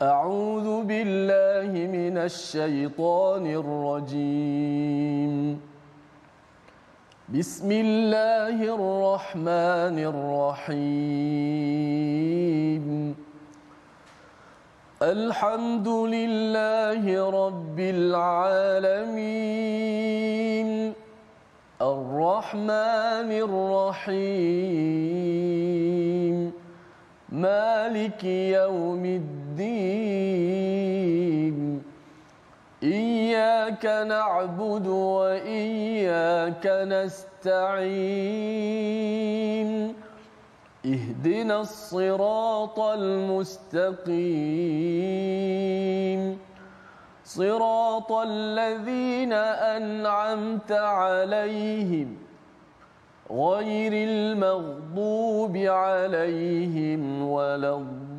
أعوذ بالله من الشيطان الرجيم. بسم الله الرحمن الرحيم. الحمد لله رب العالمين الرحمن الرحيم مالك يوم الدين إياك نعبد وإياك نستعين اهدنا الصراط المستقيم صراط الذين أنعمت عليهم غير المغضوب عليهم ولا الضالين.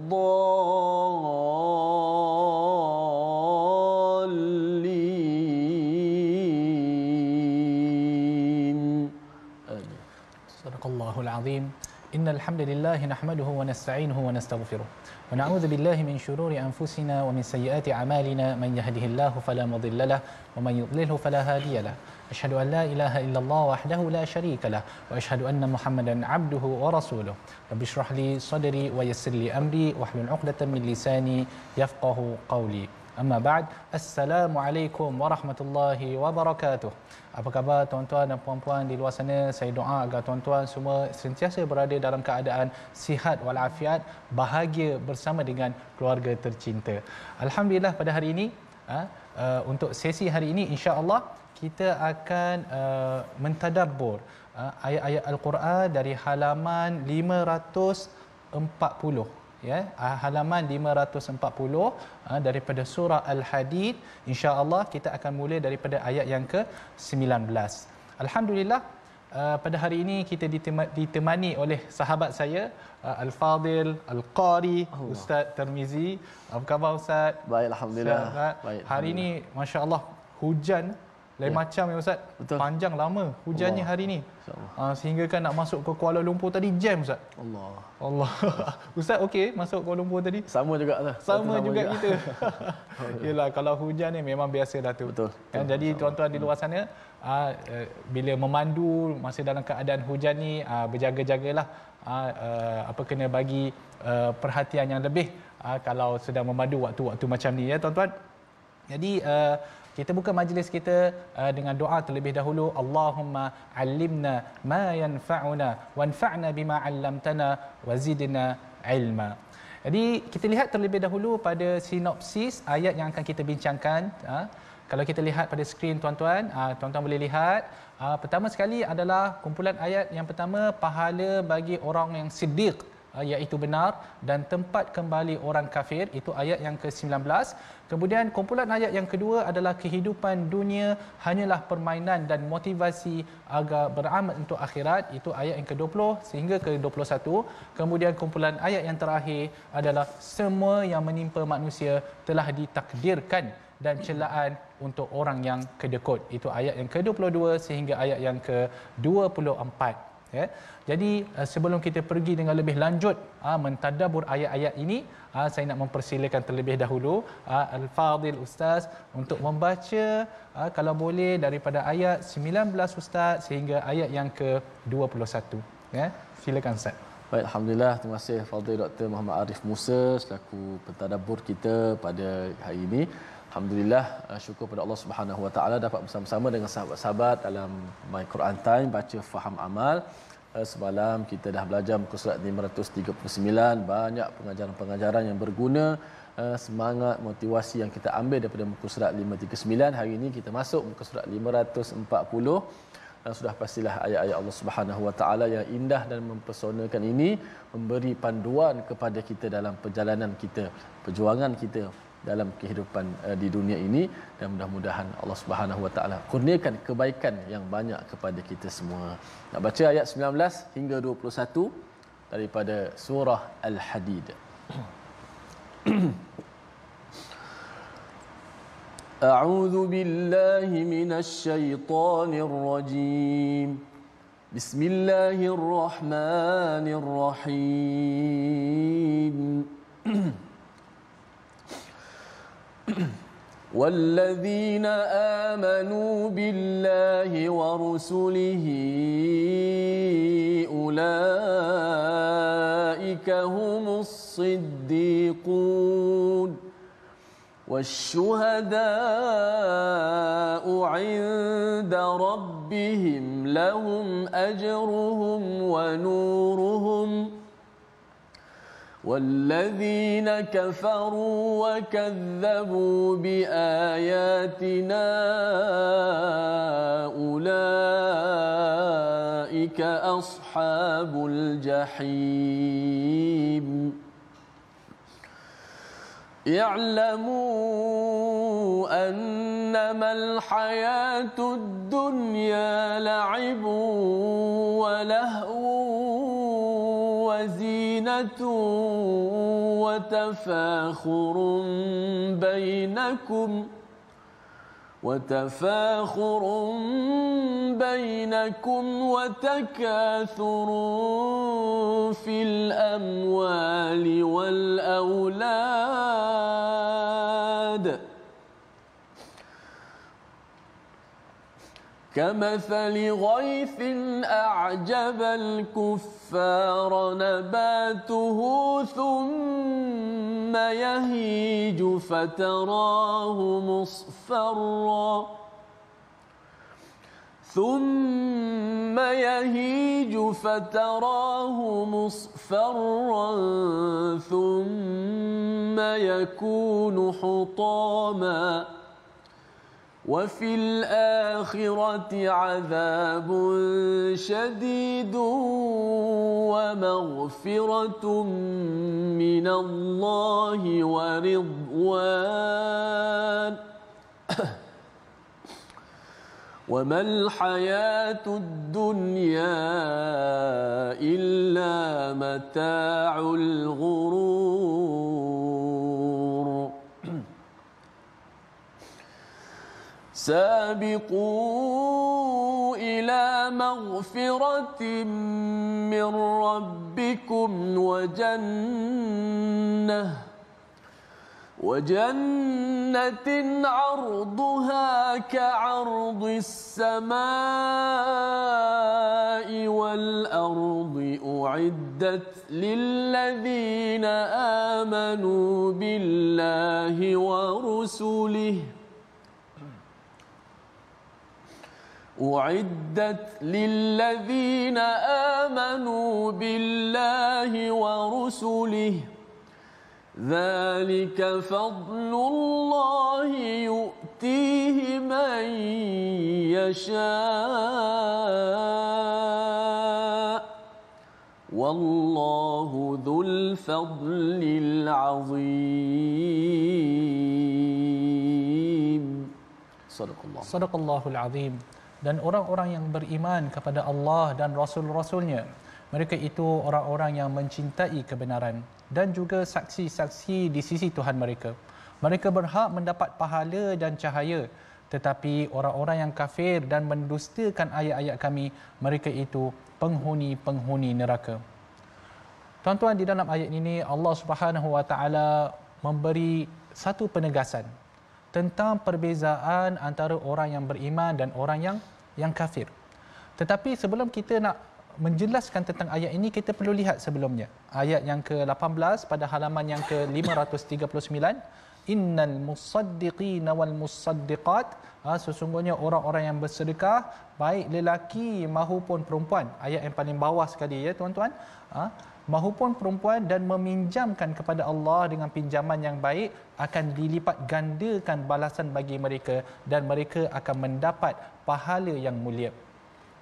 صدق الله العظيم. إن الحمد لله نحمده ونستعينه ونستغفره ونعوذ بالله من شرور أنفسنا ومن سيئات أعمالنا من يهده الله فلا مضل له ومن يضلله فلا هادي له أشهد أن لا إله إلا الله وحده لا شريك له وأشهد أن محمدا عبده ورسوله رب اشرح لي صدري ويسر لي أمري واحلل عقدة من لساني يفقه قولي. Amma ba'd. Assalamualaikum warahmatullahi wabarakatuh. Apa khabar tuan-tuan dan puan-puan di luar sana? Saya doa agar tuan-tuan semua sentiasa berada dalam keadaan sihat walafiat, bahagia bersama dengan keluarga tercinta. Alhamdulillah pada hari ini untuk sesi hari ini insya-Allah kita akan mentadabbur ayat-ayat Al-Quran dari halaman 540 ya, halaman 540 daripada surah Al-Hadid. Insya-Allah kita akan mula daripada ayat yang ke-19. Alhamdulillah pada hari ini kita ditemani oleh sahabat saya Al-Fadil Al-Qari Ustaz Tirmizi. Apa khabar Ustaz? Baik, alhamdulillah. Baik, hari ini masya-Allah hujan lain macam ya Ustaz. Betul. Panjang lama hujannya hari ni. Sehingga kan nak masuk ke Kuala Lumpur tadi jam Ustaz. Allah. Ustaz okey masuk Kuala Lumpur tadi? Sama juga lah. Sama juga kita. Yalah kalau hujan ni memang biasa dah tu. Betul. Kan jadi tuan-tuan di luar sana bila memandu masa dalam keadaan hujan ni berjaga-jagalah, kena bagi perhatian yang lebih kalau sedang memandu waktu-waktu macam ni ya tuan-tuan. Jadi kita buka majlis kita dengan doa terlebih dahulu. Allahumma allimna ma yanfa'una wanfa'na bima 'allamtana wazidna ilma. Jadi kita lihat terlebih dahulu pada sinopsis ayat yang akan kita bincangkan. Kalau kita lihat pada skrin tuan-tuan, tuan-tuan boleh lihat. Pertama sekali adalah kumpulan ayat yang pertama, pahala bagi orang yang siddiq, iaitu benar, dan tempat kembali orang kafir, itu ayat yang ke-19. Kemudian kumpulan ayat yang kedua adalah kehidupan dunia hanyalah permainan dan motivasi agar beramal untuk akhirat, itu ayat yang ke-20 sehingga ke-21. Kemudian kumpulan ayat yang terakhir adalah semua yang menimpa manusia telah ditakdirkan dan celaan untuk orang yang kedekut, itu ayat yang ke-22 sehingga ayat yang ke-24. Ya. Jadi sebelum kita pergi dengan lebih lanjut mentadabbur ayat-ayat ini, saya nak mempersilakan terlebih dahulu Al-Fadil Ustaz untuk membaca kalau boleh daripada ayat 19 Ustaz sehingga ayat yang ke-21. Ya, silakan Ustaz. Baik, alhamdulillah, terima kasih Fadil Dr. Muhammad Arif Musa selaku pentadabbur kita pada hari ini. Alhamdulillah, syukur pada Allah Subhanahu Wa Taala dapat bersama-sama dengan sahabat-sahabat dalam My Quran Time baca faham amal. Semalam kita dah belajar muka surat 539, banyak pengajaran-pengajaran yang berguna, semangat, motivasi yang kita ambil daripada muka surat 539. Hari ini kita masuk muka surat 540. Dan sudah pastilah ayat-ayat Allah Subhanahu Wa Taala yang indah dan mempesonakan ini memberi panduan kepada kita dalam perjalanan kita, perjuangan kita dalam kehidupan di dunia ini, dan mudah-mudahan Allah Subhanahu Wa Taala kurniakan kebaikan yang banyak kepada kita semua. Nak baca ayat 19 hingga 21 daripada surah Al-Hadid. أعوذ بالله من الشيطان الرجيم بسم الله الرحمن الرحيم والذين آمنوا بالله ورسله أولئك هم الصديقون والشهداء عند ربهم لهم أجرهم ونورهم والذين كفروا وكذبوا بآياتنا أولئك أصحاب الجحيم اعلموا أنما الحياة الدنيا لعب ولهو وزينة وتفاخر بينكم وتكاثر في الأموال والأولاد كمثل غيث أعجب الكفار نباته ثم يهيج فتراه مصفرا ثم يكون حطاما وفي الآخرة عذاب شديد ومغفرة من الله ورضوان وما الحياة الدنيا إلا متاع الغرور سابقوا إلى مغفرة من ربكم وجنة عرضها كعرض السماء والأرض أعدت للذين آمنوا بالله ورسله ذلك فضل الله يؤتيه من يشاء والله ذو الفضل العظيم. Sadaqallahul Azim. Dan orang-orang yang beriman kepada Allah dan Rasul-Rasulnya, mereka itu orang-orang yang mencintai kebenaran dan juga saksi-saksi di sisi Tuhan mereka. Mereka berhak mendapat pahala dan cahaya. Tetapi orang-orang yang kafir dan mendustakan ayat-ayat kami, mereka itu penghuni-penghuni neraka. Tuan-tuan, di dalam ayat ini Allah Subhanahu Wa Taala memberi satu penegasan tentang perbezaan antara orang yang beriman dan orang yang kafir. Tetapi sebelum kita nak menjelaskan tentang ayat ini, kita perlu lihat sebelumnya. Ayat yang ke-18 pada halaman yang ke-539, innal musaddiqina wal musaddiqat, sesungguhnya orang-orang yang bersedekah baik lelaki mahupun perempuan. Ayat yang paling bawah sekali ya tuan-tuan. Mahupun perempuan dan meminjamkan kepada Allah dengan pinjaman yang baik, akan dilipat gandakan balasan bagi mereka dan mereka akan mendapat pahala yang mulia.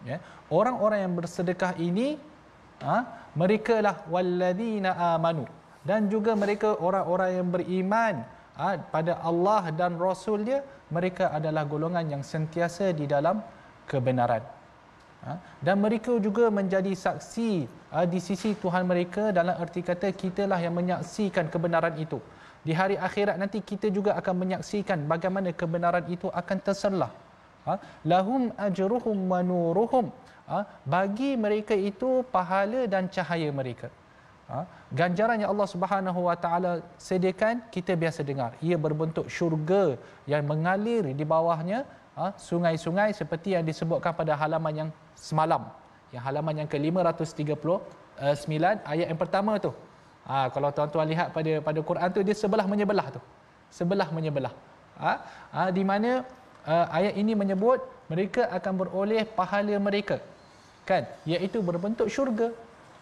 Ya. Orang-orang yang bersedekah ini mereka lah walladzina amanu, dan juga mereka orang-orang yang beriman pada Allah dan Rasul dia, mereka adalah golongan yang sentiasa di dalam kebenaran. Dan mereka juga menjadi saksi di sisi Tuhan mereka, dalam erti kata kitalah yang menyaksikan kebenaran itu. Di hari akhirat nanti kita juga akan menyaksikan bagaimana kebenaran itu akan terselah. Lahum ajruhum wa nuruhum, bagi mereka itu pahala dan cahaya mereka. Ganjaran yang Allah Subhanahu Wa Taala sediakan kita biasa dengar. Ia berbentuk syurga yang mengalir di bawahnya sungai-sungai seperti yang disebutkan pada halaman yang semalam. Yang halaman yang ke-539 ayat yang pertama tu. Kalau tuan-tuan lihat pada Quran tu dia sebelah menyebelah tu. Sebelah menyebelah. Di mana ayat ini menyebut mereka akan beroleh pahala mereka. Kan? Iaitu berbentuk syurga.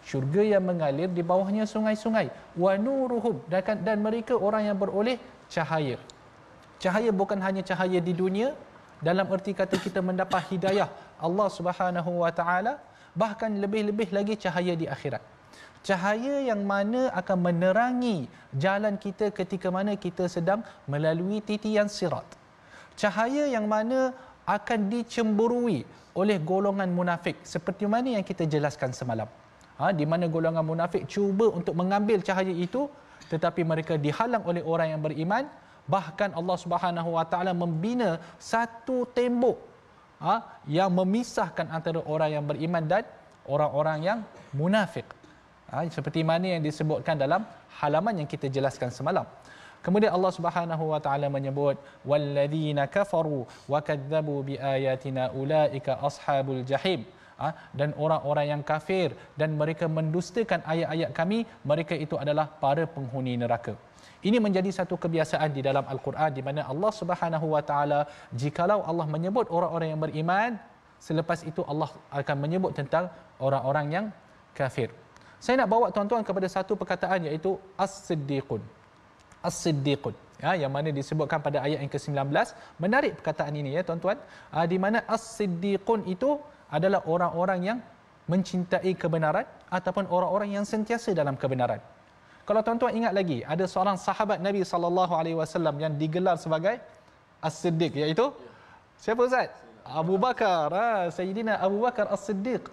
Syurga yang mengalir di bawahnya sungai-sungai. Wa nuruhum, dan mereka orang yang beroleh cahaya. Cahaya bukan hanya cahaya di dunia dalam erti kata kita mendapat hidayah Allah Subhanahu Wa Taala, bahkan lebih-lebih lagi cahaya di akhirat. Cahaya yang mana akan menerangi jalan kita ketika mana kita sedang melalui titian sirat. Cahaya yang mana akan dicemburui oleh golongan munafik seperti mana yang kita jelaskan semalam. Di mana golongan munafik cuba untuk mengambil cahaya itu, tetapi mereka dihalang oleh orang yang beriman. Bahkan Allah Subhanahu Wa Taala membina satu tembok yang memisahkan antara orang yang beriman dan orang-orang yang munafik. Seperti mana yang disebutkan dalam halaman yang kita jelaskan semalam. Kemudian Allah Subhanahu Wa Taala menyebut walladzina kafaru wa kadzdzabu biayatina ulaika ashabul jahim. Dan orang-orang yang kafir dan mereka mendustakan ayat-ayat kami, mereka itu adalah para penghuni neraka. Ini menjadi satu kebiasaan di dalam Al-Quran, di mana Allah Subhanahu Wa Taala, jikalau Allah menyebut orang-orang yang beriman, selepas itu Allah akan menyebut tentang orang-orang yang kafir. Saya nak bawa tuan-tuan kepada satu perkataan, iaitu as-siddiqun. As-siddiqun, yang mana disebutkan pada ayat yang ke-19. Menarik perkataan ini ya tuan-tuan, di mana as-siddiqun itu adalah orang-orang yang mencintai kebenaran ataupun orang-orang yang sentiasa dalam kebenaran. Kalau tuan-tuan ingat lagi, ada seorang sahabat Nabi SAW yang digelar sebagai As-Siddiq, iaitu siapa Ustaz? Abu Bakar. Sayyidina Abu Bakar As-Siddiq.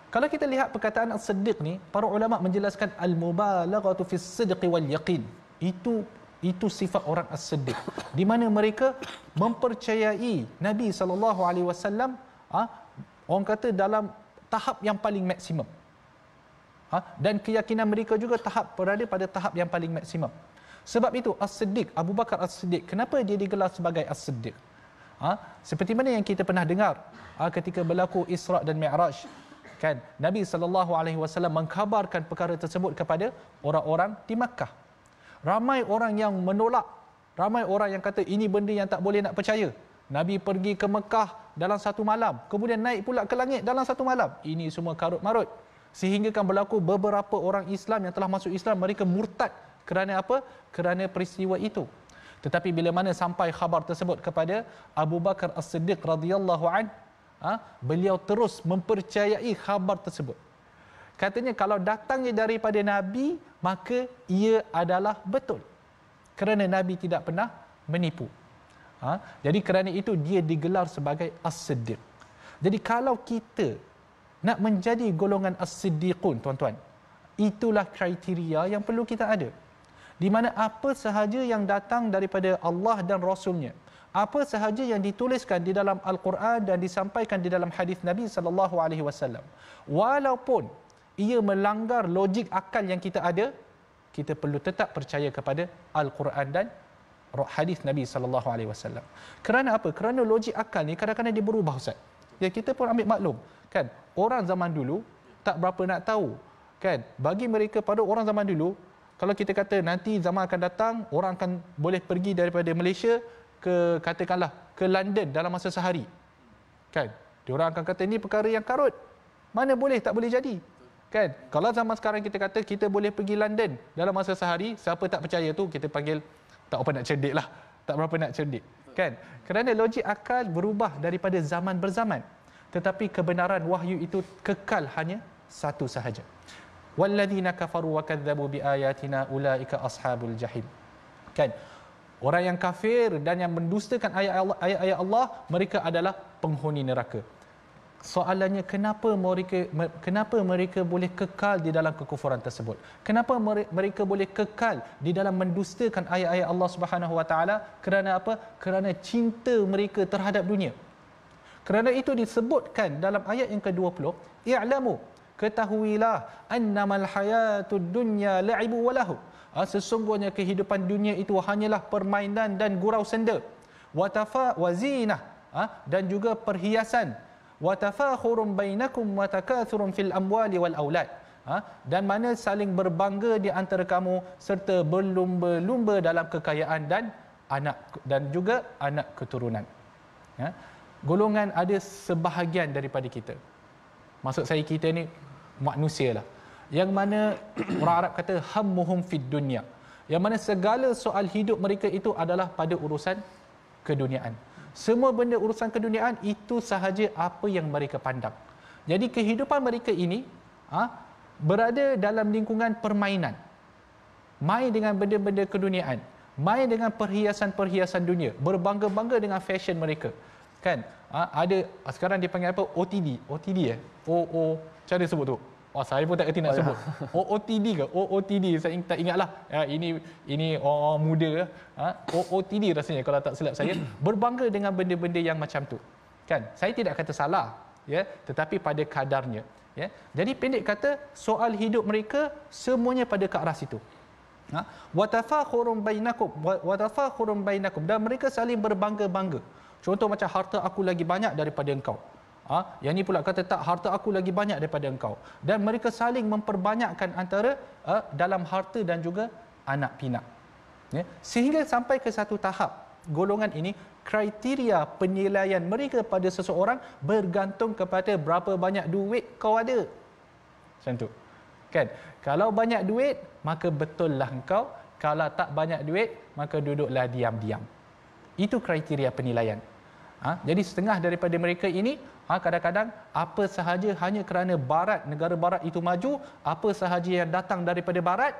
Kalau kita lihat perkataan As-Siddiq ni, para ulama menjelaskan al-mubalaghatu fi as-sidqi wal yaqin. Itu sifat orang As-Siddiq, di mana mereka mempercayai Nabi SAW, orang kata dalam tahap yang paling maksimum. Dan keyakinan mereka juga berada pada tahap yang paling maksimum. Sebab itu As-Siddiq, Abu Bakar As-Siddiq, kenapa dia digelar sebagai As-Siddiq? Seperti mana yang kita pernah dengar ketika berlaku Isra' dan Mi'raj, kan, Nabi SAW mengkhabarkan perkara tersebut kepada orang-orang di Makkah. Ramai orang yang menolak, ramai orang yang kata ini benda yang tak boleh nak percaya. Nabi pergi ke Mekah dalam satu malam, kemudian naik pula ke langit dalam satu malam. Ini semua karut-marut. Sehingga kan berlaku beberapa orang Islam yang telah masuk Islam, mereka murtad. Kerana apa? Kerana peristiwa itu. Tetapi bila mana sampai khabar tersebut kepada Abu Bakar As-Siddiq radhiyallahu an, beliau terus mempercayai khabar tersebut. Katanya kalau datangnya daripada Nabi, maka ia adalah betul. Kerana Nabi tidak pernah menipu. Jadi kerana itu dia digelar sebagai As-Siddiq. Jadi kalau kita nak menjadi golongan As-Siddiqun, tuan-tuan, itulah kriteria yang perlu kita ada. Di mana apa sahaja yang datang daripada Allah dan Rasulnya, apa sahaja yang dituliskan di dalam Al-Quran dan disampaikan di dalam hadis Nabi SAW, walaupun ia melanggar logik akal yang kita ada, kita perlu tetap percaya kepada Al-Quran dan hadis Nabi SAW. Kerana apa? Kerana logik akal ni kadang-kadang dia berubah, Ustaz. Ya, kita pun ambil maklum, kan? Orang zaman dulu tak berapa nak tahu, kan? Bagi mereka, pada orang zaman dulu, kalau kita kata nanti zaman akan datang, orang akan boleh pergi daripada Malaysia ke, katakanlah, ke London dalam masa sehari, kan? Diorang akan kata ini perkara yang karut. Mana boleh, tak boleh jadi, kan? Kalau zaman sekarang kita kata kita boleh pergi London dalam masa sehari, siapa tak percaya tu kita panggil tak apa nak cerdik lah, tak berapa nak cerdik, kan? Kerana logik akal berubah daripada zaman berzaman, tetapi kebenaran wahyu itu kekal hanya satu sahaja. Walladzina kafaru wa kadzdzabu biayatina ulaika ashabul jahim. Kan? Orang yang kafir dan yang mendustakan ayat-ayat Allah, mereka adalah penghuni neraka. Soalannya, kenapa mereka boleh kekal di dalam kekufuran tersebut? Kenapa mereka boleh kekal di dalam mendustakan ayat-ayat Allah Subhanahu Wa Taala? Kerana apa? Kerana cinta mereka terhadap dunia. Kerana itu disebutkan dalam ayat yang ke-20, i'lamu, ketahuilah annamal hayatud dunya la'ibu wa lahu. Sesungguhnya kehidupan dunia itu hanyalah permainan dan gurau senda. Wa zinah, dan juga perhiasan. Wa tafakhurum bainakum wa takathurun fil amwali wal aulad. Dan mana saling berbangga di antara kamu serta berlumba-lumba dalam kekayaan dan juga anak keturunan. Golongan ada sebahagian daripada kita. Maksud saya kita ni manusia lah. Yang mana orang Arab kata hammuhum fid dunya. Yang mana segala soal hidup mereka itu adalah pada urusan keduniaan. Semua benda urusan keduniaan itu sahaja apa yang mereka pandang. Jadi kehidupan mereka ini berada dalam lingkungan permainan. Main dengan benda-benda keduniaan, main dengan perhiasan-perhiasan dunia, berbangga-bangga dengan fashion mereka. Kan? Ada sekarang dipanggil apa? OTD cara sebut tu. Saya pun tak kerti nak sebut. OOTD ke? OOTD saya tak ingatlah. Ini orang muda. OOTD rasanya kalau tak silap saya. Berbangga dengan benda-benda yang macam tu. Kan? Saya tidak kata salah, ya, tetapi pada kadarnya, ya. Jadi pendek kata, soal hidup mereka semuanya pada ke arah situ. Wa tafakhurum bainakum, dan mereka saling berbangga-bangga. Contoh macam harta aku lagi banyak daripada engkau. Yang ni pula kata tak, harta aku lagi banyak daripada engkau. Dan mereka saling memperbanyakkan antara dalam harta dan juga anak pinak. Ya? Sehingga sampai ke satu tahap, golongan ini kriteria penilaian mereka pada seseorang bergantung kepada berapa banyak duit kau ada. Macam tu. Kan? Kalau banyak duit, maka betullah engkau. Kalau tak banyak duit, maka duduklah diam-diam. Itu kriteria penilaian. Jadi setengah daripada mereka ini kadang-kadang apa sahaja hanya kerana negara barat itu maju, apa sahaja yang datang daripada barat,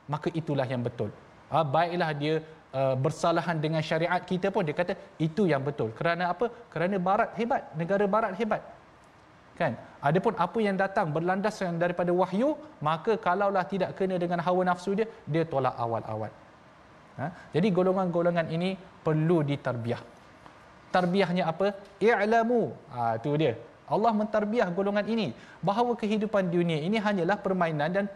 maka itulah yang betul. Baiklah dia bersalahan dengan syariat kita pun, dia kata itu yang betul. Kerana apa? Kerana barat hebat, negara barat hebat. Kan? Adapun apa yang datang berlandaskan daripada wahyu, maka kalaulah tidak kena dengan hawa nafsu dia tolak awal-awal. Jadi golongan-golongan ini perlu ditarbiah. Tarbiahnya apa? I'lamu. Itu dia. Allah mentarbiah golongan ini bahawa kehidupan dunia ini hanyalah permainan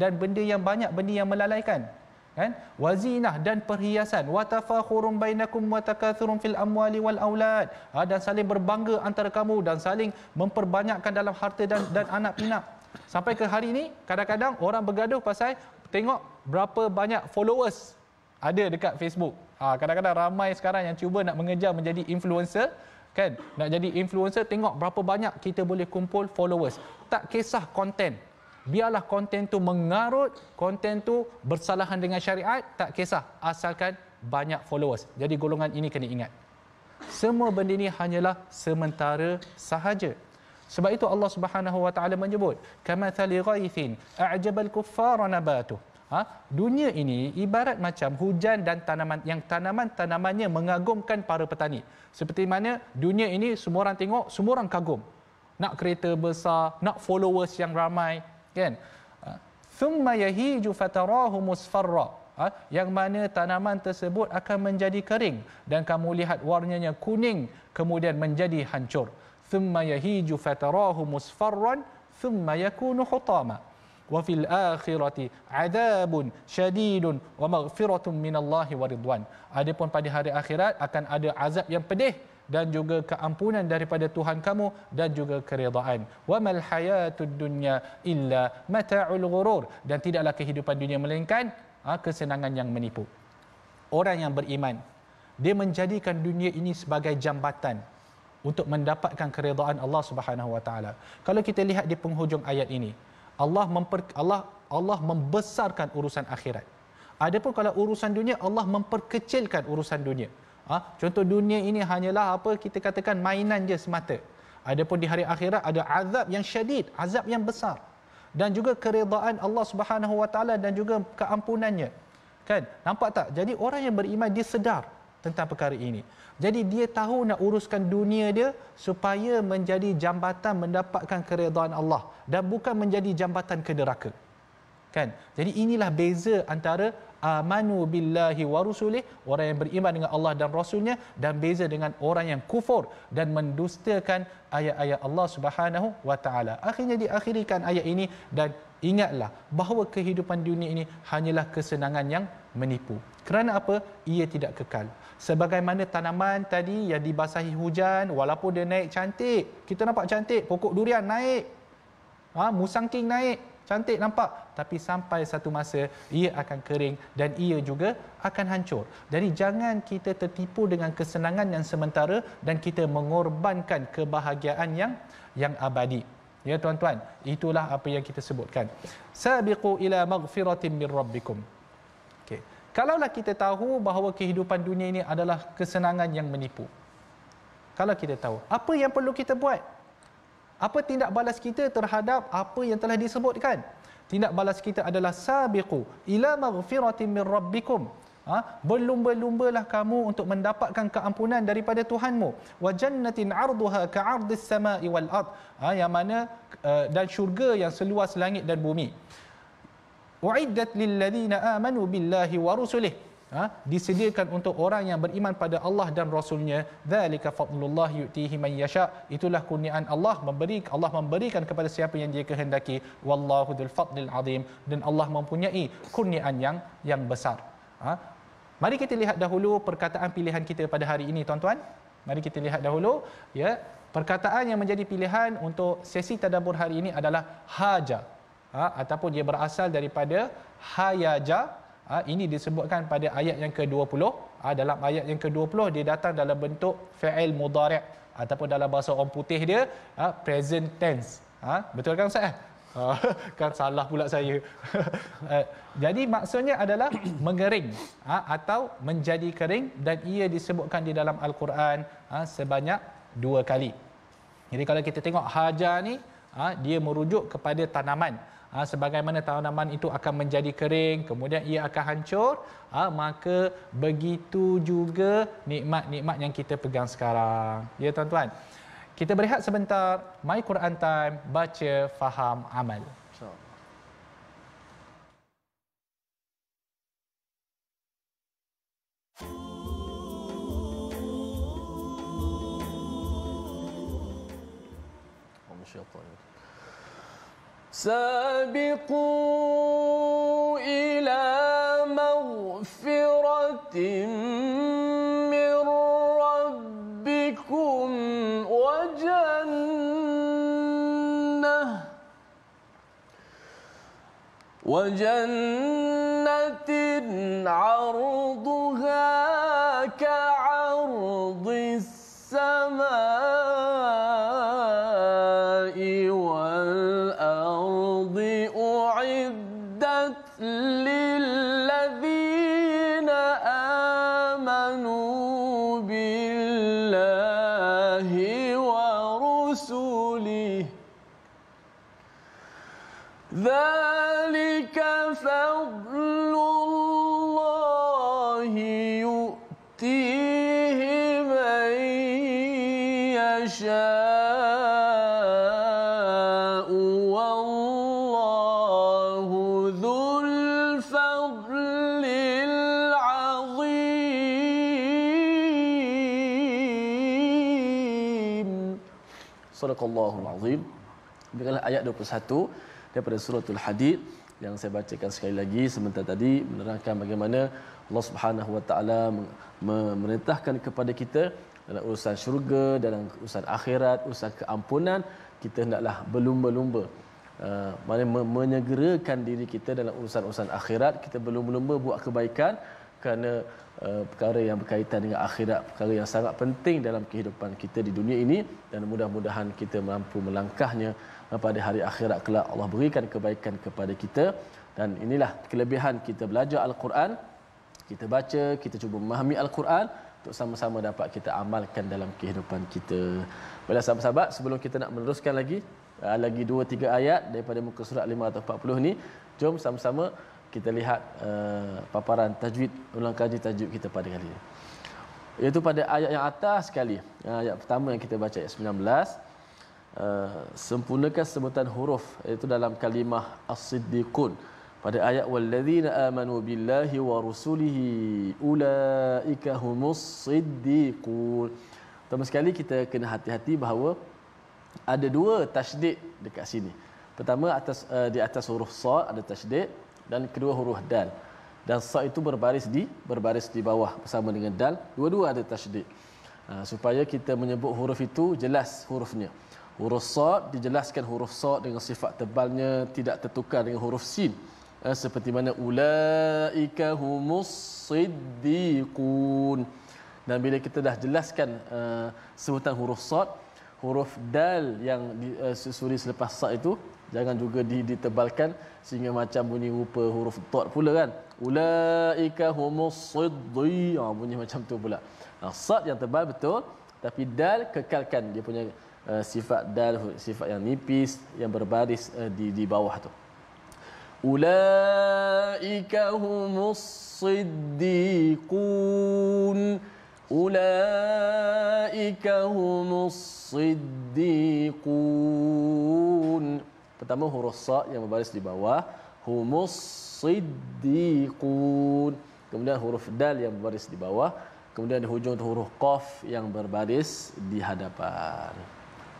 dan benda yang banyak, benda yang melalaikan. Kan? Wazinah dan perhiasan, wa tafakhurum bainakum wa takathurun fil amwali wal aulad. Dan saling berbangga antara kamu dan saling memperbanyakkan dalam harta dan anak pinak. Sampai ke hari ini kadang-kadang orang bergaduh pasal tengok berapa banyak followers ada dekat Facebook. Kadang-kadang ramai sekarang yang cuba nak mengejar menjadi influencer, kan? Nak jadi influencer, tengok berapa banyak kita boleh kumpul followers. Tak kisah konten. Biarlah konten tu mengarut, konten tu bersalahan dengan syariat, tak kisah, asalkan banyak followers. Jadi golongan ini kena ingat, semua benda ini hanyalah sementara sahaja. Sebab itu Allah Subhanahu wa taala menyebut, kamathali ghaithin a'jabal kuffara nabatuh. Dunia ini ibarat macam hujan dan tanaman-tanamannya mengagumkan para petani. Seperti mana dunia ini semua orang tengok, semua orang kagum. Nak kereta besar, nak followers yang ramai, kan? Thumma yahiju fatarahu musfarra. Yang mana tanaman tersebut akan menjadi kering dan kamu lihat warnanya kuning kemudian menjadi hancur. Thumma yahiju fatarahu musfarran thumma yakunu hutama. Wa fil akhirati adabun syadidun wa maghfiratun minallahi wa ridwan. Adapun pada hari akhirat akan ada azab yang pedih dan juga keampunan daripada Tuhan kamu dan juga keredaan. Wa mal hayatud dunya illa mata'ul ghurur. Dan tidaklah kehidupan dunia melainkan kesenangan yang menipu. Orang yang beriman, dia menjadikan dunia ini sebagai jambatan untuk mendapatkan keredaan Allah Subhanahu wa taala. Kalau kita lihat di penghujung ayat ini, Allah membesarkan urusan akhirat. Adapun kalau urusan dunia, Allah memperkecilkan urusan dunia. Contoh dunia ini hanyalah apa kita katakan mainan je semata. Adapun di hari akhirat ada azab yang syadid, azab yang besar. Dan juga keredaan Allah Subhanahu wa taala dan juga keampunannya. Kan? Nampak tak? Jadi orang yang beriman dia sedar tentang perkara ini. Jadi dia tahu nak uruskan dunia dia supaya menjadi jambatan mendapatkan keredaan Allah dan bukan menjadi jambatan ke neraka. Kan? Jadi inilah beza antara amanu billahi wa rusulih, orang yang beriman dengan Allah dan Rasulnya, dan beza dengan orang yang kufur dan mendustakan ayat-ayat Allah Subhanahu wa taala. Akhirnya diakhirikan ayat ini, dan ingatlah bahawa kehidupan dunia ini hanyalah kesenangan yang menipu. Kerana apa? Ia tidak kekal. Sebagaimana tanaman tadi yang dibasahi hujan, walaupun dia naik cantik, kita nampak cantik, pokok durian naik, musang king naik, cantik nampak, tapi sampai satu masa ia akan kering dan ia juga akan hancur. Jadi jangan kita tertipu dengan kesenangan yang sementara dan kita mengorbankan kebahagiaan yang abadi. Ya tuan-tuan, itulah apa yang kita sebutkan. Sabiqu ila maghfiratin min rabbikum. Okey. Kalaulah kita tahu bahawa kehidupan dunia ini adalah kesenangan yang menipu. Kalau kita tahu, apa yang perlu kita buat? Apa tindak balas kita terhadap apa yang telah disebutkan? Tindak balas kita adalah sabiqu ila maghfiratin min rabbikum. Berlumba-lumbalah kamu untuk mendapatkan keampunan daripada Tuhanmu. Wa jannatin 'arduha ka'ardis sama'i wal ard. Yang mana dan syurga yang seluas langit dan bumi. Uiddat lil ladzina amanu billahi wa rusulih. Disediakan untuk orang yang beriman pada Allah dan Rasulnya. Dzalika fadlullah yu'tihi man yasha. Itulah kurniaan Allah, Allah memberikan kepada siapa yang Dia kehendaki. Wallahu dzul fadlil azim. Dan Allah mempunyai kurniaan yang besar. Mari kita lihat dahulu perkataan pilihan kita pada hari ini, tuan-tuan. Mari kita lihat dahulu, ya, perkataan yang menjadi pilihan untuk sesi tadabbur hari ini adalah haja, ataupun dia berasal daripada hayaja. Ini disebutkan pada ayat yang ke-20. Dalam ayat yang ke-20 dia datang dalam bentuk fi'il mudhari' ataupun dalam bahasa orang putih dia present tense. Betul kan Ustaz? Kan salah pula saya. Jadi maksudnya adalah mengering atau menjadi kering, dan ia disebutkan di dalam Al-Quran sebanyak 2 kali. Jadi kalau kita tengok haja ni, dia merujuk kepada tanaman. Sebagaimana tanaman itu akan menjadi kering, kemudian ia akan hancur, maka begitu juga nikmat-nikmat yang kita pegang sekarang. Ya tuan-tuan. Kita berehat sebentar. My Quran Time, baca, faham, amal. Sabiqu ila maghfiratin min rabbikum wa jannatin 'arduha ka'ardis sama'i wal ardi u'iddat lilladzina amanu billahi wa rusulihi. Dzalika fadlullahi yu'tihi man yasha'u wallahu dzul fadlil azim. Sadaqallahul azim. Demikianlah ayat 21 daripada suratul Hadid yang saya bacakan sekali lagi sebentar tadi, menerangkan bagaimana Allah Subhanahu Wa Taala memerintahkan kepada kita dalam urusan syurga, dalam urusan akhirat, urusan keampunan, kita hendaklah berlumba-lumba. Menyegerakan diri kita dalam urusan-urusan akhirat, kita berlumba-lumba buat kebaikan kerana perkara yang berkaitan dengan akhirat, perkara yang sangat penting dalam kehidupan kita di dunia ini, dan mudah-mudahan kita mampu melangkahnya pada hari akhirat kelak. Allah berikan kebaikan kepada kita, dan inilah kelebihan kita belajar Al-Quran, kita baca, kita cuba memahami Al-Quran untuk sama-sama dapat kita amalkan dalam kehidupan kita. Baiklah sahabat-sahabat, sebelum kita nak meneruskan lagi 2-3 ayat daripada muka surat 540 ni, jom sama-sama kita lihat paparan tajwid, ulang kaji tajwid kita pada kali ini. Iaitu pada ayat yang atas sekali. Ayat pertama yang kita baca ayat 19. Sempurnakan sebutan huruf, iaitu dalam kalimah as-siddiqun. pada ayat walladzina amanu billahi wa rusulihi ulaika humus siddiqun. Pertama sekali kita kena hati-hati bahawa ada dua tasydid dekat sini. Pertama di atas huruf sad ada tasydid dan kedua huruf dal. Dan sad itu berbaris di bawah bersama dengan dal, dua-dua ada tasydid. Supaya kita menyebut huruf itu jelas hurufnya. Huruf sad dijelaskan huruf sad dengan sifat tebalnya tidak tertukar dengan huruf sin. Seperti mana ulaika humus siddiqun. Dan bila kita dah jelaskan sebutan huruf sad, huruf dal yang susuri selepas sad itu jangan juga ditebalkan sehingga macam bunyi rupa huruf dad pula kan. Ulaika humus siddi, bunyi macam tu pula. Sad yang tebal betul, tapi dal kekalkan dia punya sifat dal, sifat yang nipis yang berbaris di bawah tu. Ulaika humus siddiqun. Ulaika humus siddiqun. Pertama huruf sa yang berbaris di bawah, humus siddiqun. Kemudian huruf dal yang berbaris di bawah, kemudian di hujung tu huruf qaf yang berbaris di hadapan.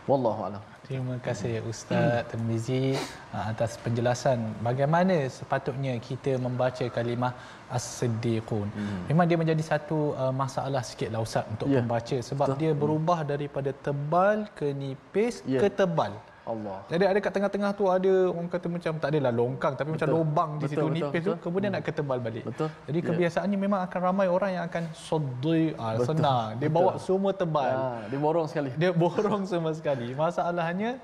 Wallahu a'lam. Terima kasih Ustaz Tirmizi atas penjelasan bagaimana sepatutnya kita membaca kalimah as-siddiqun. Memang dia menjadi satu masalah sikitlah Ustaz untuk pembaca sebab dia berubah daripada tebal ke nipis ke tebal. Allah. Jadi ada kat tengah-tengah tu ada orang kata macam tak adalah longkang tapi macam lubang di situ nipis tu kemudian nak ketebal balik. Jadi kebiasaannya memang akan ramai orang yang akan soddi senang. Dia bawa semua tebal. Dia borong sekali. Dia borong sama sekali. Masalahnya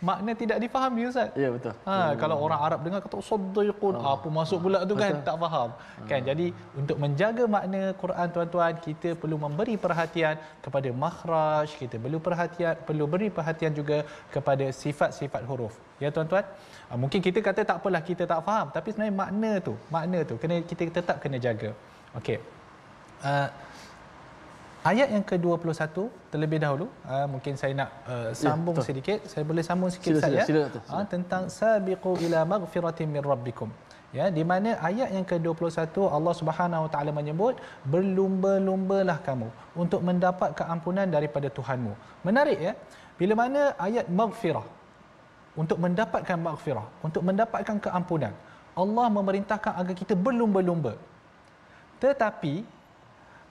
makna tidak difahami Ustaz. Ya betul. Kalau orang Arab dengar kata saddiqun, apa masuk pula tu kan tak faham. Kan jadi untuk menjaga makna Quran tuan-tuan, kita perlu memberi perhatian kepada makhraj, kita perlu beri perhatian juga kepada sifat-sifat huruf. Ya tuan-tuan. Mungkin kita kata tak apalah kita tak faham, tapi sebenarnya makna tu kita tetap kena jaga. Okey. Ayat yang ke-21 terlebih dahulu, mungkin saya nak sambung sedikit. Saya boleh sambung sikit saja tentang sabiqu ila maghfiratin min rabbikum. Ya, di mana ayat yang ke-21 Allah Subhanahu Wa Taala menyebut berlumba-lumbalah kamu untuk mendapat keampunan daripada Tuhanmu. Menarik ya. Bila mana ayat maghfirah untuk mendapatkan maghfirah, untuk mendapatkan keampunan, Allah memerintahkan agar kita berlumba-lumba. Tetapi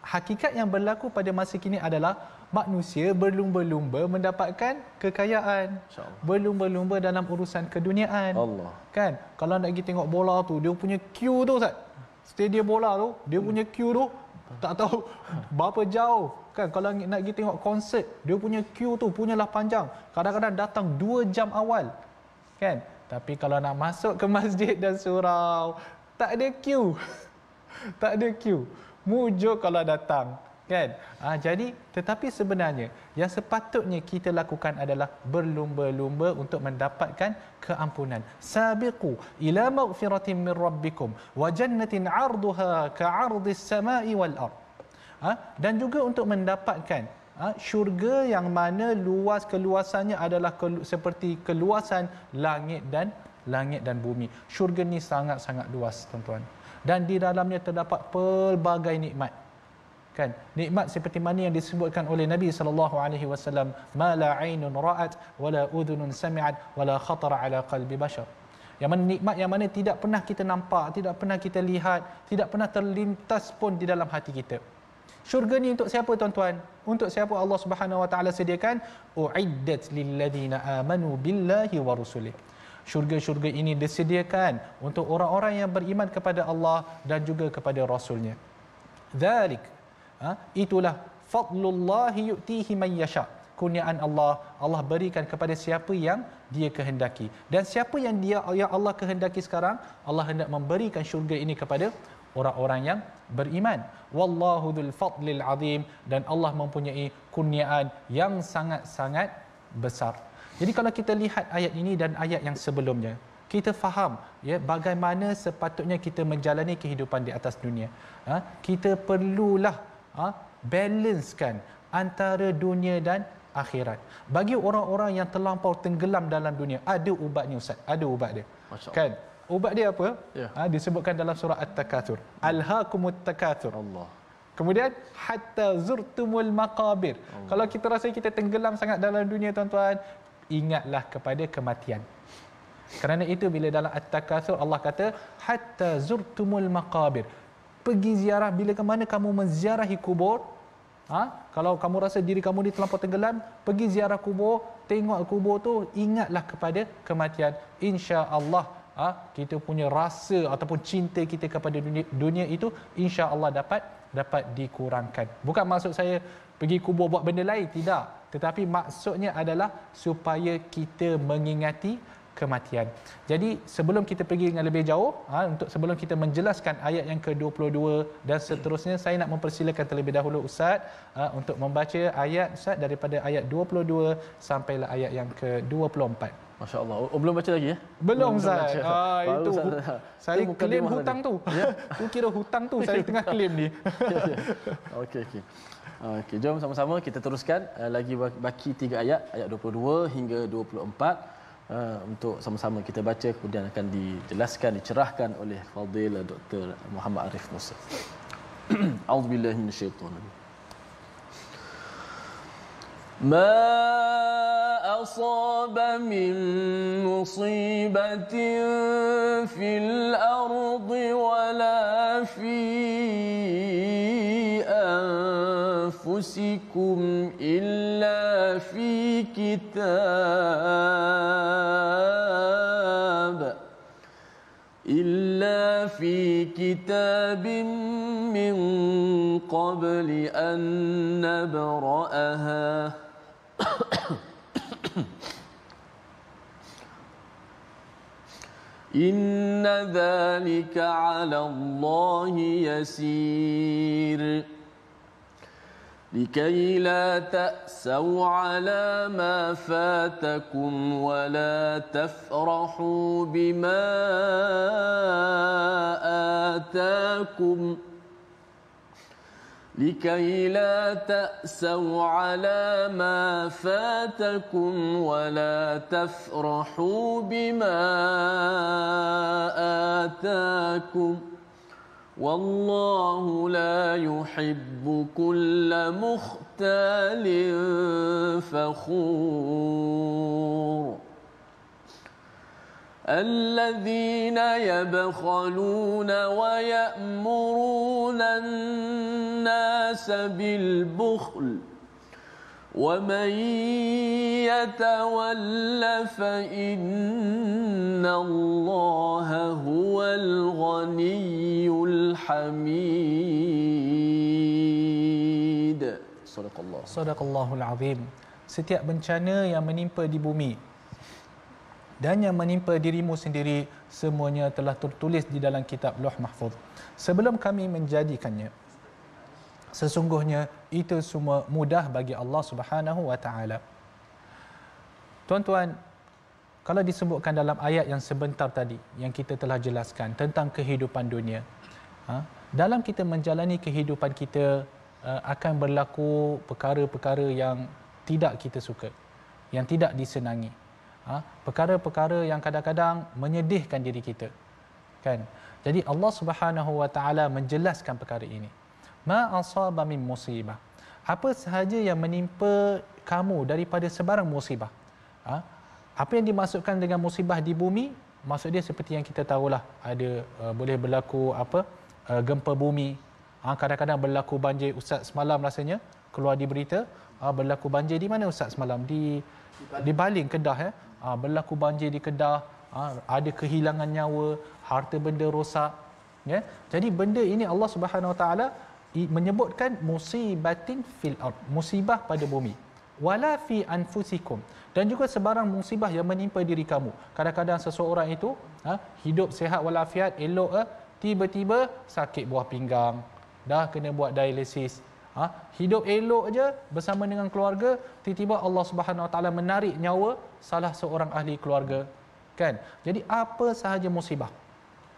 hakikat yang berlaku pada masa kini adalah manusia berlumba-lumba mendapatkan kekayaan, berlumba-lumba dalam urusan keduniaan. Allah. Kan? Kalau nak pergi tengok bola tu, dia punya queue tu Ustaz. Stadium bola tu, dia punya queue tu tak tahu berapa jauh. Kan kalau nak pergi tengok konsert, dia punya queue tu punyalah panjang. Kadang-kadang datang 2 jam awal. Kan? Tapi kalau nak masuk ke masjid dan surau, tak ada queue. Tak ada queue. Mujur kalau datang, kan? Jadi tetapi sebenarnya yang sepatutnya kita lakukan adalah berlumba-lumba untuk mendapatkan keampunan. Sabiqu ila maghfiratin min rabbikum wa jannatin 'arduha ka'ardis sama'i wal ard. Dan juga untuk mendapatkan syurga yang mana keluasannya adalah seperti keluasan langit dan bumi. Syurga ni sangat-sangat luas tuan-tuan. Dan di dalamnya terdapat pelbagai nikmat. Kan? Nikmat seperti mana yang disebutkan oleh Nabi sallallahu alaihi wasallam, ma la 'ainun ra'at wala udhunun sami'at wala khatara 'ala qalbi bashar. Yang mana nikmat yang mana tidak pernah kita nampak, tidak pernah kita lihat, tidak pernah terlintas pun di dalam hati kita. Syurga ni untuk siapa tuan-tuan? Untuk siapa Allah Subhanahu wa taala sediakan? Uiddat lil ladina amanu billahi wa rusulih. Syurga-syurga ini disediakan untuk orang-orang yang beriman kepada Allah dan juga kepada Rasulnya. Dzalik, itulah fadlullahi yu'tihi man yasha. Kurniaan Allah berikan kepada siapa yang Dia kehendaki. Dan siapa yang Allah kehendaki sekarang, Allah hendak memberikan syurga ini kepada orang-orang yang beriman. Wallahu dzul fadlil azim, dan Allah mempunyai kurniaan yang sangat-sangat besar. Jadi kalau kita lihat ayat ini dan ayat yang sebelumnya, kita faham ya bagaimana sepatutnya kita menjalani kehidupan di atas dunia. Kita perlulah balancekan antara dunia dan akhirat. Bagi orang-orang yang terlampau tenggelam dalam dunia, ada ubatnya Ustaz, ada ubat dia. Kan? ubat dia apa? Ya. Disebutkan dalam surah At-Takatsur. Alhaakumut takatsur. Allah. Kemudian hatta zurtumul maqabir. Kalau kita rasa kita tenggelam sangat dalam dunia tuan-tuan, ingatlah kepada kematian. Kerana itu bila dalam At-Takatsur Allah kata hatta zurtumul maqabir. Pergi ziarah bila ke mana kamu menziarahi kubur. Kalau kamu rasa diri kamu ni terlampau tenggelam, pergi ziarah kubur, tengok kubur tu, ingatlah kepada kematian. Insya-Allah kita punya rasa ataupun cinta kita kepada dunia itu insya-Allah dapat dikurangkan. Bukan maksud saya pergi kubur buat benda lain, tidak. Tetapi maksudnya adalah supaya kita mengingati kematian. Jadi sebelum kita pergi dengan lebih jauh, untuk sebelum kita menjelaskan ayat yang ke-22 dan seterusnya, saya nak mempersilakan terlebih dahulu Ustaz untuk membaca ayat Ustaz daripada ayat 22 sampailah ayat yang ke-24. Masya-Allah. Belum baca lagi ya? Belum Ustaz. Itu saya muka klaim dia hutang tadi. tu. Tu kira hutang tu saya tengah klaim ni. Okey. Okey, jom sama-sama kita teruskan lagi baki 3 ayat, ayat 22 hingga 24. Untuk sama-sama kita baca, kemudian akan dijelaskan, dicerahkan oleh Fadil Dr. Muhammad Arif Musa. A'udzubillahi minasyaitonir rajim. Ma asaba min musibatin fil ardi wala fi anfusikum illa fi kitab min qabli an nabra'aha inna dhalika 'ala Allahi yasir لكي لا تأسوا على ما فاتكم ولا تفرحوا بما آتاكم لكي لا تأسوا على ما فاتكم ولا تفرحوا بما آتاكم والله لا يحب كل مختال فخور الذين يبخلون ويأمرون الناس بالبخل ومن يتول فإن الله هو الغني الحميد. Sadaqallahul azim. Setiap bencana yang menimpa di bumi dan yang menimpa dirimu sendiri, semuanya telah tertulis di dalam kitab Lauh Mahfuz sebelum kami menjadikannya. Sesungguhnya itu semua mudah bagi Allah Subhanahu wa taala. Tuan-tuan, kalau disebutkan dalam ayat yang sebentar tadi yang kita telah jelaskan tentang kehidupan dunia, dalam kita menjalani kehidupan kita akan berlaku perkara-perkara yang tidak kita suka, yang tidak disenangi, perkara-perkara yang kadang-kadang menyedihkan diri kita, kan? Jadi Allah Subhanahu wa taala menjelaskan perkara ini. Ma asaba min musibah, apa sahaja yang menimpa kamu daripada sebarang musibah. Apa yang dimaksudkan dengan musibah di bumi, maksud dia seperti yang kita tahulah, ada boleh berlaku gempa bumi, kadang-kadang berlaku banjir. Ustaz semalam rasanya keluar di berita berlaku banjir di mana Ustaz semalam, di Baling, Kedah berlaku banjir di Kedah, ada kehilangan nyawa, harta benda rosak, ya. Jadi benda ini Allah Subhanahu Wa Taala menyebutkan musibatin fil ard, musibah pada bumi, wala fi anfusikum, dan juga sebarang musibah yang menimpa diri kamu. Kadang-kadang seseorang itu hidup sihat walafiat, elok, tiba-tiba sakit buah pinggang, dah kena buat dialisis. Hidup elok je bersama dengan keluarga, tiba-tiba Allah Subhanahu Wa Taala menarik nyawa salah seorang ahli keluarga, kan? Jadi apa sahaja musibah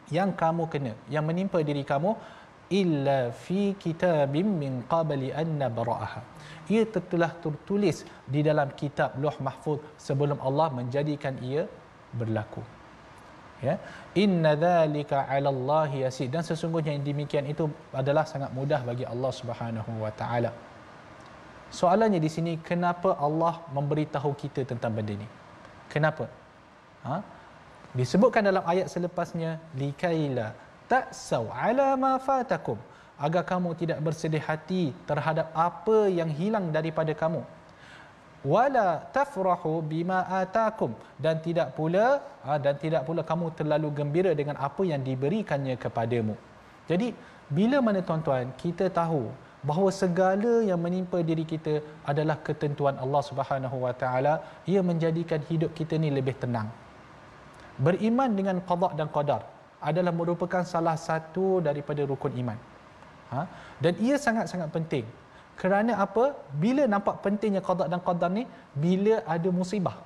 yang kamu kena, yang menimpa diri kamu, illa fi kitabim min qabli an nabra'aha, ia telah tertulis di dalam kitab Lauh Mahfuz sebelum Allah menjadikan ia berlaku. Ya, inna dzalika 'ala Allah yasir, dan sesungguhnya yang demikian itu adalah sangat mudah bagi Allah Subhanahu wa taala. Soalannya di sini, kenapa Allah memberitahu kita tentang benda ini? Kenapa? Disebutkan dalam ayat selepasnya, likaila ta'sau 'ala ma fatakum, agar kamu tidak bersedih hati terhadap apa yang hilang daripada kamu. Wala tafrahu bima atakum, dan tidak pula kamu terlalu gembira dengan apa yang diberikannya kepadamu. Jadi bila mana tuan-tuan kita tahu bahawa segala yang menimpa diri kita adalah ketentuan Allah Subhanahu wa taala, ia menjadikan hidup kita ni lebih tenang. Beriman dengan qada dan qadar adalah merupakan salah satu daripada rukun iman. Dan ia sangat-sangat penting. Kerana apa? Bila nampak pentingnya qada dan qadar ni, bila ada musibah.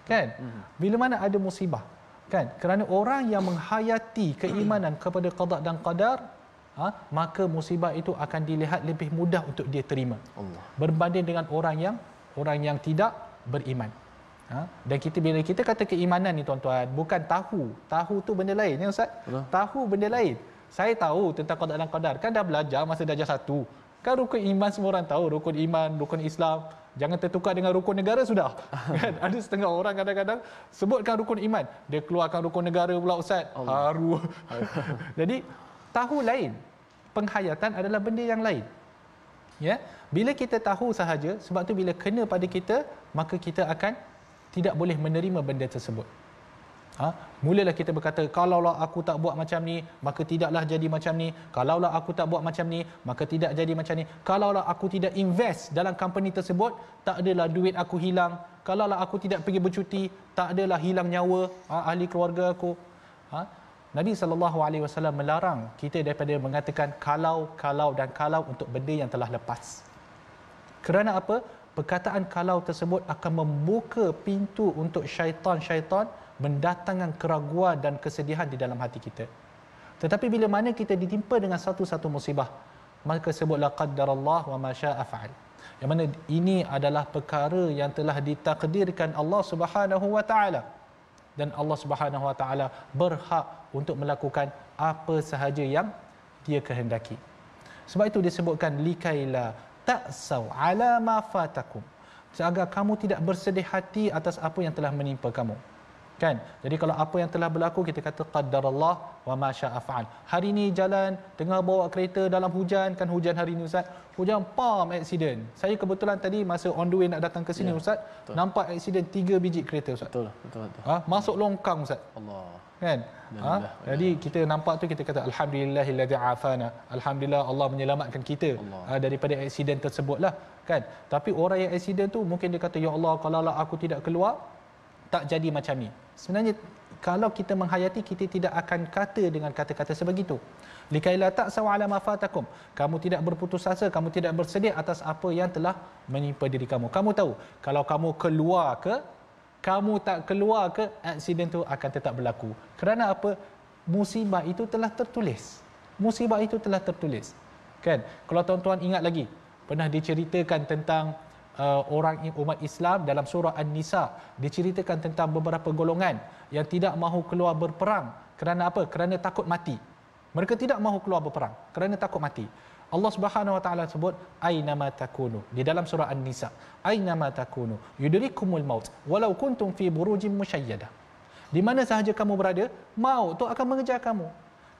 Kan? Bila mana ada musibah. Kan? Kerana orang yang menghayati keimanan kepada qada dan qadar, maka musibah itu akan dilihat lebih mudah untuk dia terima. Berbanding dengan orang yang tidak beriman. Dan bila kita kata keimanan ni tuan-tuan, bukan tahu tu benda lain ya Ustaz. Tahu benda lain. Saya tahu tentang qada dan qadar, kan dah belajar masa darjah 1. Kan rukun iman semua orang tahu, rukun iman, rukun Islam, jangan tertukar dengan rukun negara sudah. Kan ada setengah orang kadang-kadang sebutkan rukun iman, dia keluarkan rukun negara pula Ustaz. Haru. Jadi tahu lain, penghayatan adalah benda yang lain. Ya, bila kita tahu sahaja, sebab tu bila kena pada kita, maka kita akan tidak boleh menerima benda tersebut. Mulalah kita berkata, kalaulah aku tak buat macam ni, maka tidaklah jadi macam ni. Kalaulah aku tak buat macam ni, maka tidak jadi macam ni. Kalaulah aku tidak invest dalam company tersebut, tak adalah duit aku hilang. Kalaulah aku tidak pergi bercuti, tak adalah hilang nyawa ahli keluarga aku. Nabi SAW melarang kita daripada mengatakan kalau dan kalau untuk benda yang telah lepas. Kerana apa? Perkataan kalau tersebut akan membuka pintu untuk syaitan mendatangkan keraguan dan kesedihan di dalam hati kita. Tetapi bila mana kita ditimpa dengan satu-satu musibah, maka sebutlah qaddarallah wa ma syaa fa'al. Yang mana ini adalah perkara yang telah ditakdirkan Allah Subhanahu wa taala, dan Allah Subhanahu wa taala berhak untuk melakukan apa sahaja yang dia kehendaki. Sebab itu disebutkan likaila ta'sau 'ala ma fatakum, agar kamu tidak bersedih hati atas apa yang telah menimpa kamu. Kan? Jadi kalau apa yang telah berlaku, kita kata qaddarallah wa ma syaa fa'al. Hari ni jalan tengah bawa kereta dalam hujan, kan hujan hari ni Ustaz. Hujan accident. Saya kebetulan tadi masa on the way nak datang ke sini Ustaz, betul. Nampak accident 3 biji kereta Ustaz. Betul. Masuk longkang Ustaz. Allah. Kan? Jadi kita nampak tu, kita kata alhamdulillahillazi afana. Alhamdulillah Allah menyelamatkan kita daripada accident tersebutlah, kan? Tapi orang yang accident tu mungkin dia kata, ya Allah, kalaulah aku tidak keluar, tak jadi macam ni. Sebenarnya kalau kita menghayati, kita tidak akan kata dengan kata-kata sebegitu. Likaila ta'sau 'ala ma fatakum, kamu tidak berputus asa, kamu tidak bersedih atas apa yang telah menimpa diri kamu. Kamu tahu kalau kamu keluar ke, kamu tak keluar ke, aksiden tu akan tetap berlaku. Kerana apa? Musibah itu telah tertulis. Musibah itu telah tertulis. Kan? Kalau tuan-tuan ingat lagi, pernah diceritakan tentang orang umat Islam dalam surah An-Nisa, diceritakan tentang beberapa golongan yang tidak mahu keluar berperang. Kerana apa? Kerana takut mati. Mereka tidak mahu keluar berperang kerana takut mati. Allah Subhanahu wa taala sebut ainama takunu di dalam surah An-Nisa, ainama takunu yudrikumul maut walau kuntum fi burujin musyayyadah. Di mana sahaja kamu berada, maut tu akan mengejar kamu.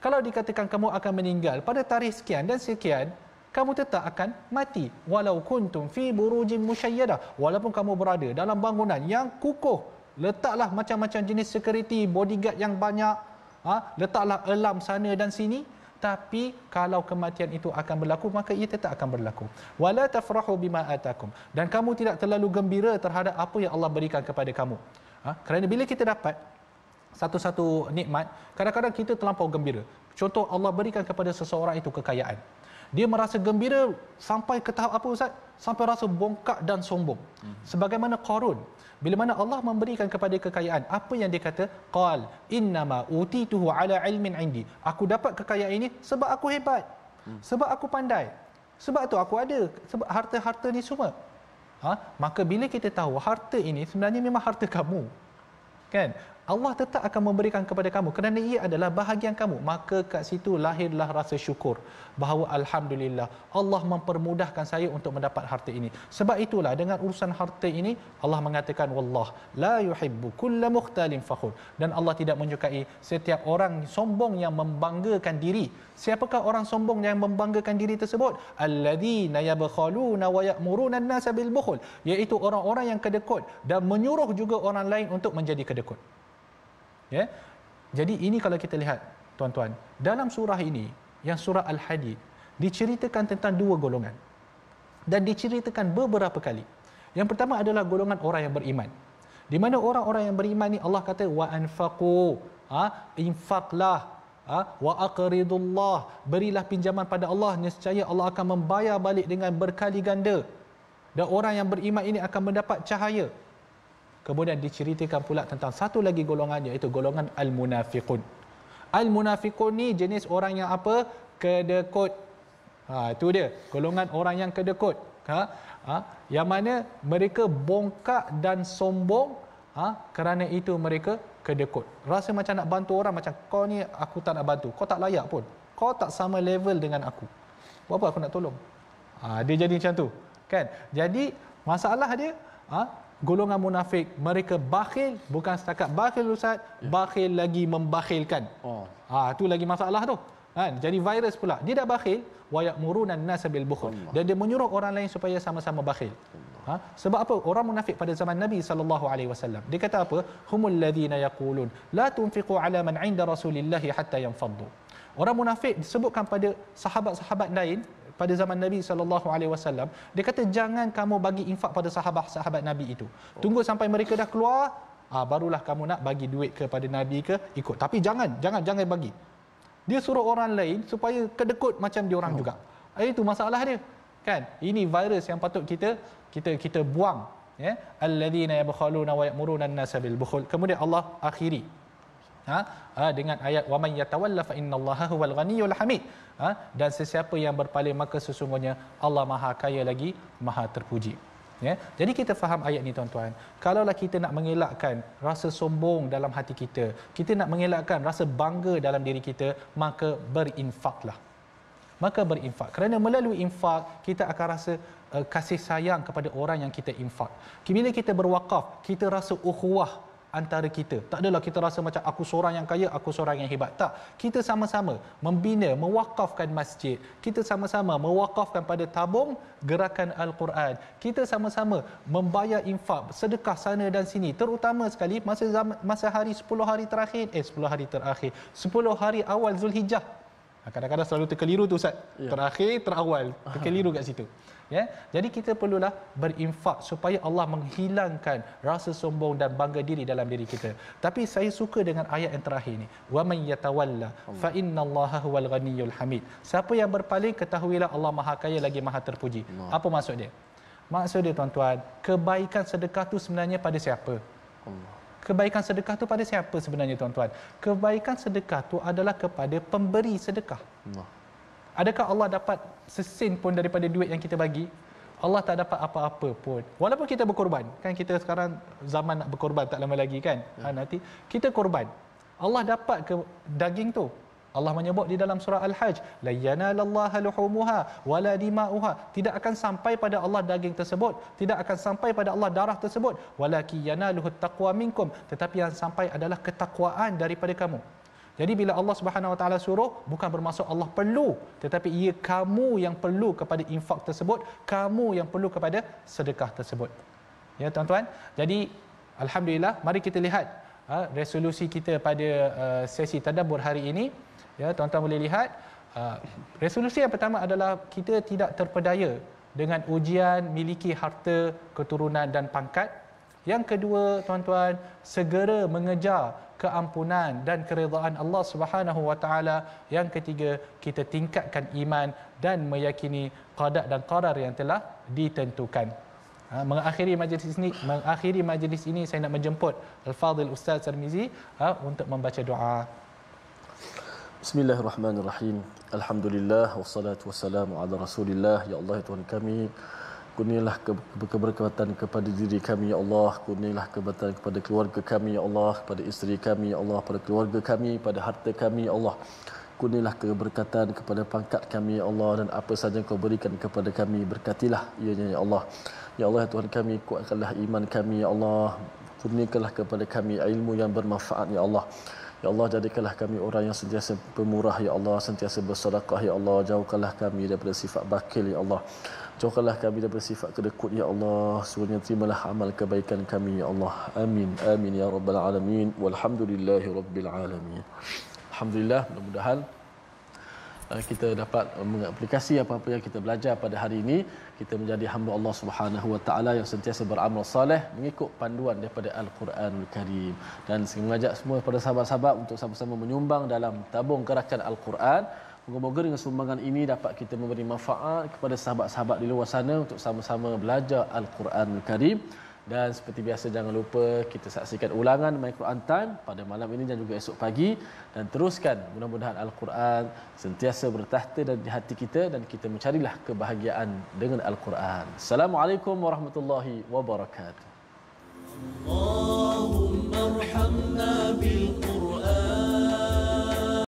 Kalau dikatakan kamu akan meninggal pada tarikh sekian dan sekian, kamu tetap akan mati. Walau kuntum fi burujin musyayyadah, walaupun kamu berada dalam bangunan yang kukuh, letaklah macam-macam jenis security, bodyguard yang banyak, letaklah alarm sana dan sini, tapi kalau kematian itu akan berlaku, maka ia tetap akan berlaku. Wala tafrahu bima atakum, dan kamu tidak terlalu gembira terhadap apa yang Allah berikan kepada kamu. Kerana bila kita dapat satu-satu nikmat, kadang-kadang kita terlampau gembira. Contoh, Allah berikan kepada seseorang itu kekayaan. Dia merasa gembira sampai ke tahap apa Ustaz? Sampai rasa bongkak dan sombong. Sebagaimana Qarun, bila mana Allah memberikan kepada kekayaan, apa yang dia kata? Qal innama utituhu ala ilmin indi. Aku dapat kekayaan ini sebab aku hebat. Sebab aku pandai. Sebab tu aku ada. Sebab harta-harta ni semua. Maka bila kita tahu harta ini sebenarnya memang harta kamu. Kan? Allah tetap akan memberikan kepada kamu kerana ia adalah bahagian kamu. Maka kat situ lahirlah rasa syukur bahawa alhamdulillah Allah mempermudahkan saya untuk mendapat harta ini. Sebab itulah dengan urusan harta ini Allah mengatakan wallah la yuhibbu kulla mukhtalin fakhur, dan Allah tidak menyukai setiap orang sombong yang membanggakan diri. Siapakah orang sombong yang membanggakan diri tersebut? Alladzina yabkhaluna wa ya'muruna an-nasa bil bukhl, iaitu orang-orang yang kedekut dan menyuruh juga orang lain untuk menjadi kedekut. Ya. Jadi ini kalau kita lihat tuan-tuan, dalam surah ini yang surah Al-Hadid diceritakan tentang dua golongan dan diceritakan beberapa kali. Yang pertama adalah golongan orang yang beriman. Di mana orang-orang yang beriman ni Allah kata wa anfaqu, infaklah, wa aqridullah, berilah pinjaman pada Allah, nescaya Allah akan membayar balik dengan berkali ganda. Dan orang yang beriman ini akan mendapat cahaya. Kemudian diceritakan pula tentang satu lagi golongan, iaitu golongan al-munafiqun. Al-munafiqun ni jenis orang yang apa? Kedekut. Itu dia, golongan orang yang kedekut. Yang mana mereka bongkak dan sombong, kerana itu mereka kedekut. Rasa macam nak bantu orang, macam kau ni aku tak nak bantu, kau tak layak pun, kau tak sama level dengan aku, buat apa aku nak tolong. Dia jadi macam tu kan. Jadi masalah dia, golongan munafik, mereka bakhil, bukan setakat bakhil Ustaz, bakhil lagi membakhilkan. Tu lagi masalah tu kan. Jadi virus pula, dia dah bakhil, wa ya'muruna an-nasa bil bukhl, dan dia menyuruh orang lain supaya sama-sama bakhil. Sebab apa? Orang munafik pada zaman Nabi SAW, dia kata apa? Humul ladzina yaqulun la tunfiqu ala man 'inda rasulillahi hatta yanfaddu. Orang munafik disebutkan pada sahabat-sahabat lain pada zaman Nabi SAW, dia kata jangan kamu bagi infak pada sahabat-sahabat Nabi itu, tunggu sampai mereka dah keluar, barulah kamu nak bagi duit kepada Nabi ke ikut. Tapi jangan bagi. Dia suruh orang lain supaya kedekut macam dia orang juga. Itu masalah dia kan. Ini virus yang patut kita buang, ya. Alladzina yabkhaluna wa ya'muruna an-nasa bil bukhl. Kemudian Allah akhiri dengan ayat wa man yatawalla fa innallaha huwal ghaniyyul hamid. Dan sesiapa yang berpaling maka sesungguhnya Allah Maha Kaya lagi Maha Terpuji. Ya. Jadi kita faham ayat ni tuan-tuan. Kalaulah kita nak mengelakkan rasa sombong dalam hati kita, kita nak mengelakkan rasa bangga dalam diri kita, maka berinfaklah. Maka berinfak. Kerana melalui infak kita akan rasa kasih sayang kepada orang yang kita infak. Bila kita berwakaf, kita rasa ukhuwah antara kita. Tak adalah kita rasa macam aku seorang yang kaya, aku seorang yang hebat. Tak. Kita sama-sama membina, mewakafkan masjid. Kita sama-sama mewakafkan pada tabung gerakan Al-Quran. Kita sama-sama membayar infak, sedekah sana dan sini. Terutama sekali masa hari 10 hari terakhir, 10 hari awal Zulhijjah. Kadang-kadang selalu terkeliru tu Ustaz. Ya. Terakhir, terawal. Terkeliru kat situ. Ya, jadi kita perlulah berinfak supaya Allah menghilangkan rasa sombong dan bangga diri dalam diri kita. Tapi saya suka dengan ayat yang terakhir ni. Wa man yatawalla fa innallaha huwal ghaniyyul hamid. Siapa yang berpaling, ketahuilah Allah Maha Kaya lagi Maha Terpuji. Apa maksud dia? Maksud dia tuan-tuan, kebaikan sedekah tu sebenarnya pada siapa? Kebaikan sedekah tu pada siapa sebenarnya tuan-tuan? Kebaikan sedekah tu adalah kepada pemberi sedekah. Adakah Allah dapat sesin pun daripada duit yang kita bagi? Allah tak dapat apa-apa pun. Walaupun kita berkorban. Kan kita sekarang zaman nak berkorban tak lama lagi kan? Nanti kita korban. Allah dapat ke daging tu? Allah menyebut di dalam surah Al-Hajj, la yanalallaha luhumuha wala dima'uha. Tidak akan sampai pada Allah daging tersebut, tidak akan sampai pada Allah darah tersebut, walaki yanaluhu taqwa minkum. Tetapi yang sampai adalah ketakwaan daripada kamu. Jadi bila Allah Subhanahu Wa Taala suruh, bukan bermaksud Allah perlu, tetapi ia kamu yang perlu kepada infak tersebut, kamu yang perlu kepada sedekah tersebut. Ya tuan-tuan. Jadi alhamdulillah, mari kita lihat resolusi kita pada sesi tadabbur hari ini. Ya, tuan-tuan boleh lihat, resolusi yang pertama adalah kita tidak terpedaya dengan ujian miliki harta, keturunan dan pangkat. Yang kedua, tuan-tuan, segera mengejar keampunan dan keredaan Allah Subhanahu Wa Taala. Yang ketiga, kita tingkatkan iman dan meyakini qada dan qadar yang telah ditentukan. Mengakhiri majlis ini saya nak menjemput Al-Fadhil Ustaz Tarmizi untuk membaca doa. Bismillahirrahmanirrahim. Alhamdulillah wassalatu wassalamu ala Rasulillah. Ya Allah, ya Tuhan kami, Kurnialah keberkatan kepada diri kami ya Allah, kurnialah keberkatan kepada keluarga kami ya Allah, kepada isteri kami ya Allah, pada keluarga kami, pada harta kami ya Allah. Kurnialah keberkatan kepada pangkat kami ya Allah, dan apa sahaja Kau berikan kepada kami berkatilah ianya ya Allah. Ya Allah ya Tuhan kami, kuatkanlah iman kami ya Allah. Kurniakanlah kepada kami ilmu yang bermanfaat ya Allah. Ya Allah, jadikanlah kami orang yang sentiasa pemurah ya Allah, sentiasa bersedekah ya Allah. Jauhkanlah kami daripada sifat bakil ya Allah. Jauhkanlah kami daripada sifat kedekut ya Allah. Semuanya terimalah amal kebaikan kami ya Allah. Amin. Amin ya rabbal alamin. Walhamdulillahi rabbil alamin. Alhamdulillah, mudah-mudahan kita dapat mengaplikasi apa-apa yang kita belajar pada hari ini. Kita menjadi hamba Allah Subhanahu Wa Taala yang sentiasa beramal soleh mengikut panduan daripada Al-Quranul Karim. Dan saya mengajak semua pada sahabat-sahabat untuk sama-sama menyumbang dalam tabung gerakan Al-Quran. Moga-moga dengan sumbangan ini dapat kita memberi manfaat kepada sahabat-sahabat di luar sana untuk sama-sama belajar Al-Quranul Karim. Dan seperti biasa, jangan lupa kita saksikan ulangan My Quran Time pada malam ini dan juga esok pagi. Dan teruskan, mudah-mudahan Al-Quran sentiasa bertahta di hati kita dan kita mencarilah kebahagiaan dengan Al-Quran. Assalamualaikum warahmatullahi wabarakatuh.